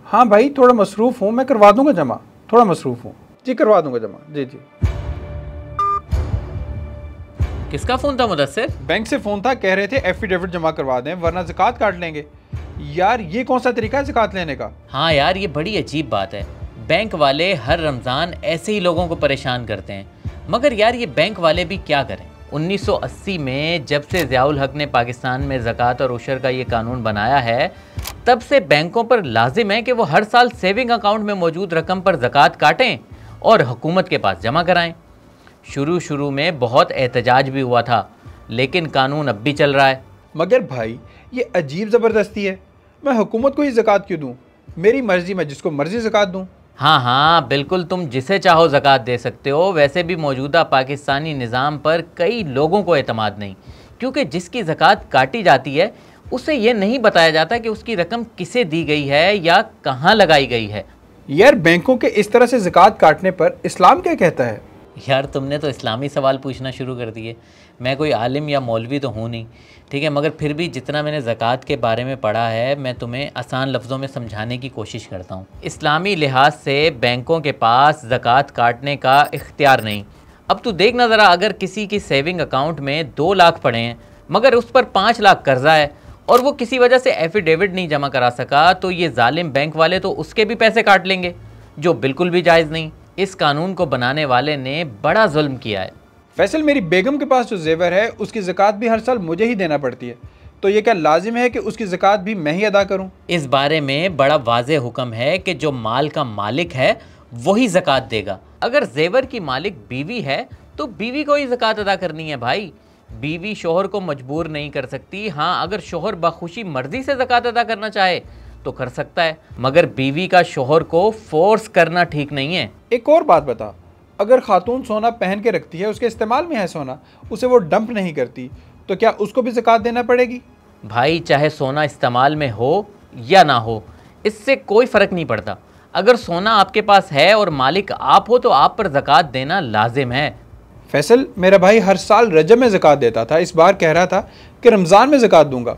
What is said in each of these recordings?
हाँ भाई, थोड़ा मसरूफ़ हूँ, मैं करवा दूंगा जमा। थोड़ा मसरूफ़ हूँ जी, करवा दूंगा जमा। जी जी। किसका फ़ोन था मुदस्सिर? बैंक से फ़ोन था, कह रहे थे एफिडेविट जमा करवा दें वरना ज़कात काट लेंगे। यार ये कौन सा तरीका है ज़कात लेने का? हाँ यार, ये बड़ी अजीब बात है। बैंक वाले हर रमज़ान ऐसे ही लोगों को परेशान करते हैं। मगर यार, ये बैंक वाले भी क्या करें। 1980 में जब से ज़ियाउल हक ने पाकिस्तान में ज़कात और उशर का ये कानून बनाया है, तब से बैंकों पर लाजिम है कि वो हर साल सेविंग अकाउंट में मौजूद रकम पर ज़कात काटें और हुकूमत के पास जमा कराएं। शुरू में बहुत एहतजाज भी हुआ था, लेकिन कानून अब भी चल रहा है। मगर भाई ये अजीब ज़बरदस्ती है। मैं हुकूमत को ही ज़कात क्यों दूँ? मेरी मर्ज़ी, मैं जिसको मर्ज़ी ज़कात दूँ। हाँ, बिल्कुल, तुम जिसे चाहो ज़कात दे सकते हो। वैसे भी मौजूदा पाकिस्तानी निज़ाम पर कई लोगों को एतमाद नहीं, क्योंकि जिसकी ज़कात काटी जाती है उसे ये नहीं बताया जाता कि उसकी रकम किसे दी गई है या कहाँ लगाई गई है। यार बैंकों के इस तरह से ज़कात काटने पर इस्लाम क्या कहता है? यार, तुमने तो इस्लामी सवाल पूछना शुरू कर दिए। मैं कोई आलिम या मौलवी तो हूँ नहीं, ठीक है, मगर फिर भी जितना मैंने ज़कात के बारे में पढ़ा है, मैं तुम्हें आसान लफ्ज़ों में समझाने की कोशिश करता हूँ। इस्लामी लिहाज से बैंकों के पास ज़कात काटने का इख्तियार नहीं। अब तू देखना ज़रा, अगर किसी की सेविंग अकाउंट में 2 लाख पड़े हैं मगर उस पर 5 लाख कर्जा है और वो किसी वजह से एफिडेविट नहीं जमा करा सका, तो ये जालिम बैंक वाले तो उसके भी पैसे काट लेंगे, जो बिल्कुल भी जायज़ नहीं। इस कानून को बनाने वाले ने बड़ा जुल्म किया है। फैसल, मेरी बेगम के पास जो जेवर है उसकी ज़कात भी हर साल मुझे ही देना पड़ती है, तो ये क्या लाजिम है कि उसकी ज़कात भी मैं ही अदा करूं? इस बारे में बड़ा वाज़े हुक्म है कि जो माल का मालिक है वही ज़कात देगा। अगर जेवर की मालिक बीवी है तो बीवी को ही ज़कात अदा करनी है भाई। बीवी शोहर को मजबूर नहीं कर सकती। हाँ, अगर शोहर बखुशी मर्जी से ज़कात अदा करना चाहे तो कर सकता है, मगर बीवी का शोहर को फोर्स करना ठीक नहीं है। एक और बात बता, अगर खातून सोना पहन के रखती है, उसके इस्तेमाल में है सोना, उसे वो डंप नहीं करती, तो क्या उसको भी ज़कात देना पड़ेगी? भाई, चाहे सोना इस्तेमाल में हो या ना हो, इससे कोई फ़र्क नहीं पड़ता। अगर सोना आपके पास है और मालिक आप हो तो आप पर ज़कात देना लाजिम है। फैसल, मेरा भाई हर साल रजब में ज़कात देता था, इस बार कह रहा था कि रमज़ान में ज़कात दूंगा,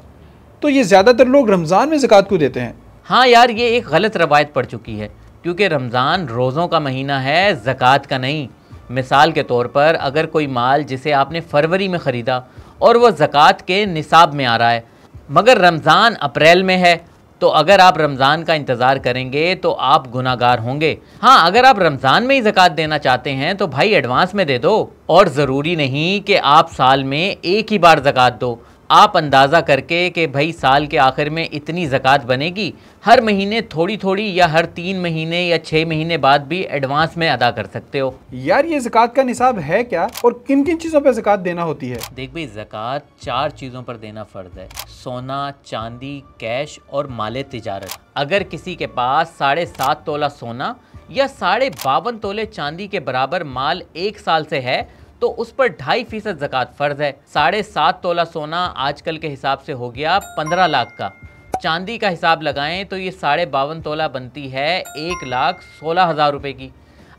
तो ये ज़्यादातर लोग रमज़ान में ज़कात क्यों देते हैं? हाँ यार, ये एक गलत रवायत पड़ चुकी है, क्योंकि रमज़ान रोज़ों का महीना है, ज़कात का नहीं। मिसाल के तौर पर, अगर कोई माल जिसे आपने फरवरी में ख़रीदा और वह ज़कात के निसाब में आ रहा है, मगर रमज़ान अप्रैल में है, तो अगर आप रमज़ान का इंतज़ार करेंगे तो आप गुनाहगार होंगे। हाँ, अगर आप रमज़ान में ही ज़कात देना चाहते हैं तो भाई एडवांस में दे दो। और ज़रूरी नहीं कि आप साल में एक ही बार ज़कात दो। आप अंदाज़ा करके कि भाई साल के आखिर में इतनी ज़कात बनेगी, हर महीने थोड़ी थोड़ी या हर 3 महीने या 6 महीने बाद भी एडवांस में अदा कर सकते हो। यार ये ज़कात का निसाब है क्या और किन किन चीज़ों पर ज़कात देना होती है? देख भाई, ज़कात 4 चीज़ों पर देना फ़र्ज़ है: सोना, चांदी, कैश और माले तिजारत। अगर किसी के पास 7.5 तोला सोना या 52.5 तोले चांदी के बराबर माल 1 साल से है तो उस पर 2.5% ज़कात फ़र्ज़ है। 7.5 तोला सोना आजकल के हिसाब से हो गया 15 लाख का। चांदी का हिसाब लगाएं तो ये 52.5 तोला बनती है 1,16,000 रुपये की।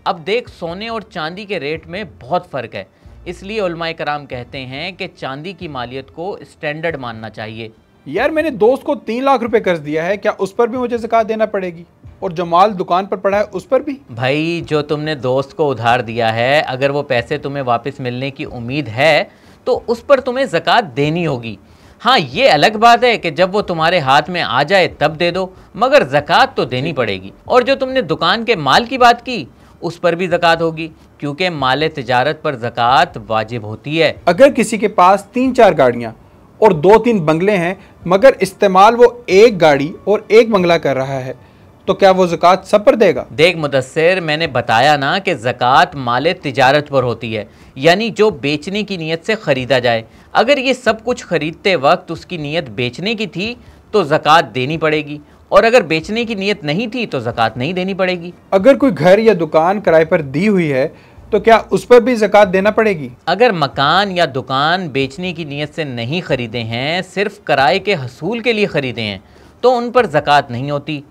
अब देख, सोने और चांदी के रेट में बहुत फ़र्क है, इसलिए उलमाए कराम कहते हैं कि चांदी की मालियत को स्टैंडर्ड मानना चाहिए। यार मैंने दोस्त को 3 लाख रुपए कर्ज दिया है, क्या उस पर भी मुझे ज़कात देना पड़ेगी? और जो माल दुकान पर पड़ा है उस पर भी? भाई, जो तुमने दोस्त को उधार दिया है, अगर वो पैसे तुम्हें वापस मिलने की उम्मीद है तो उस पर तुम्हें ज़कात देनी होगी। हाँ, ये अलग बात है कि जब वो तुम्हारे हाथ में आ जाए तब दे दो, मगर ज़कात तो देनी पड़ेगी। और जो तुमने दुकान के माल की बात की, उस पर भी ज़कात होगी, क्योंकि माल तिजारत पर ज़कात वाजिब होती है। अगर किसी के पास 3-4 गाड़ियाँ और 2-3 बंगले हैं, मगर इस्तेमाल वो एक गाड़ी और एक बंगला कर रहा है, तो क्या वो ज़कात सब पर देगा? देख मुदस्सिर, मैंने बताया ना कि ज़कात माल तिजारत पर होती है, यानी जो बेचने की नीयत से ख़रीदा जाए। अगर ये सब कुछ ख़रीदते वक्त उसकी नीयत बेचने की थी तो ज़कात देनी पड़ेगी, और अगर बेचने की नीयत नहीं थी तो ज़कात नहीं देनी पड़ेगी। अगर कोई घर या दुकान किराए पर दी हुई है तो क्या उस पर भी ज़कात देना पड़ेगी? अगर मकान या दुकान बेचने की नीयत से नहीं ख़रीदे हैं, सिर्फ किराए के हसूल के लिए ख़रीदे हैं, तो उन पर ज़कात नहीं होती।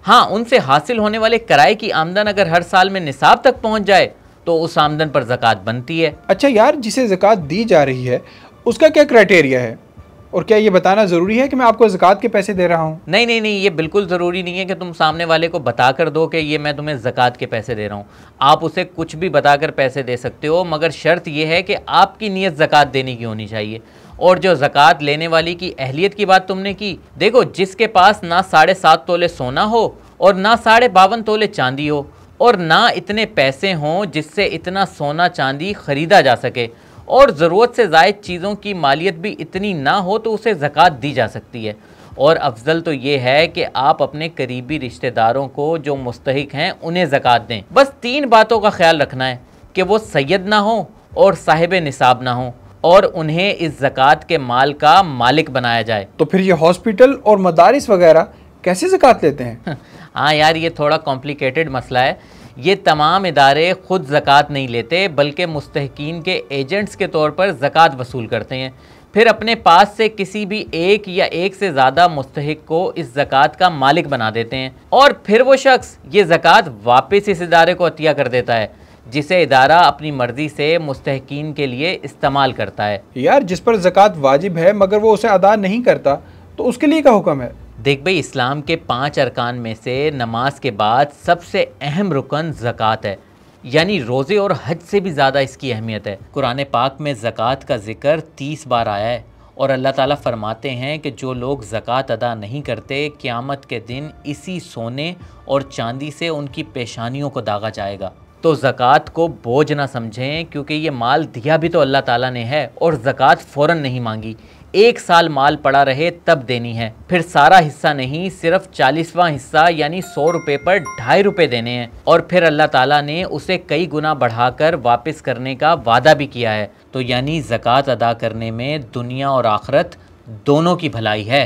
हाँ, उनसे हासिल होने वाले किराए की आमदन अगर हर साल में निसाब तक पहुँच जाए तो उस आमदन पर ज़कात बनती है। अच्छा यार, जिसे ज़कात दी जा रही है उसका क्या क्राइटेरिया है? और क्या ये बताना ज़रूरी है कि मैं आपको ज़कात के पैसे दे रहा हूँ? नहीं नहीं नहीं, ये बिल्कुल ज़रूरी नहीं है कि तुम सामने वाले को बता कर दो कि ये मैं तुम्हें ज़कात के पैसे दे रहा हूँ। आप उसे कुछ भी बताकर पैसे दे सकते हो, मगर शर्त यह है कि आपकी नीयत ज़कात देने की होनी चाहिए। और जो ज़कात लेने वाली की अहलियत की बात तुमने की, देखो जिसके पास ना 7.5 तोले सोना हो और ना 52.5 तोले चांदी हो और ना इतने पैसे हों जिससे इतना सोना चांदी ख़रीदा जा सके और ज़रूरत से ज़ायद चीज़ों की मालियत भी इतनी ना हो, तो उसे ज़कात दी जा सकती है। और अफजल तो ये है कि आप अपने करीबी रिश्तेदारों को जो मुस्तहिक हैं उन्हें ज़कात दें। बस 3 बातों का ख्याल रखना है कि वो सैयद ना हो और साहिब निसाब ना हो और उन्हें इस ज़कात के माल का मालिक बनाया जाए। तो फिर ये हॉस्पिटल और मदारिस वगैरह कैसे ज़कात लेते हैं? हाँ यार, ये थोड़ा कॉम्प्लिकेटेड मसला है। ये तमाम इदारे ख़ुद ज़कात नहीं लेते, बल्कि मुस्तहिकीन के एजेंट्स के तौर पर ज़कात वसूल करते हैं। फिर अपने पास से किसी भी एक या एक से ज़्यादा मुस्तहिक को इस ज़कात का मालिक बना देते हैं और फिर वो शख्स ये ज़कात वापस इस इदारे को अतिया कर देता है, जिसे इदारा अपनी मर्ज़ी से मुस्तहिकीन के लिए इस्तेमाल करता है। यार, जिस पर ज़कात वाजिब है मगर वो उसे अदा नहीं करता, तो उसके लिए क्या हुक्म है? देख भाई, इस्लाम के 5 अरकान में से नमाज के बाद सबसे अहम रुकन ज़कात है, यानी रोज़े और हज से भी ज़्यादा इसकी अहमियत है। कुरान पाक में ज़कात का जिक्र 30 बार आया है और अल्लाह ताला फरमाते हैं कि जो लोग ज़कात अदा नहीं करते, क़यामत के दिन इसी सोने और चांदी से उनकी पेशानियों को दागा जाएगा। तो ज़कात को बोझ ना समझें, क्योंकि ये माल दिया भी तो अल्लाह ताला ने है और ज़कात फ़ौरन नहीं मांगी। 1 साल माल पड़ा रहे तब देनी है, फिर सारा हिस्सा नहीं, सिर्फ 40वां हिस्सा यानी 100 रुपये पर 2.5 रुपये देने हैं। और फिर अल्लाह ताला ने उसे कई गुना बढ़ाकर वापस करने का वादा भी किया है। तो यानी ज़कात अदा करने में दुनिया और आखिरत दोनों की भलाई है।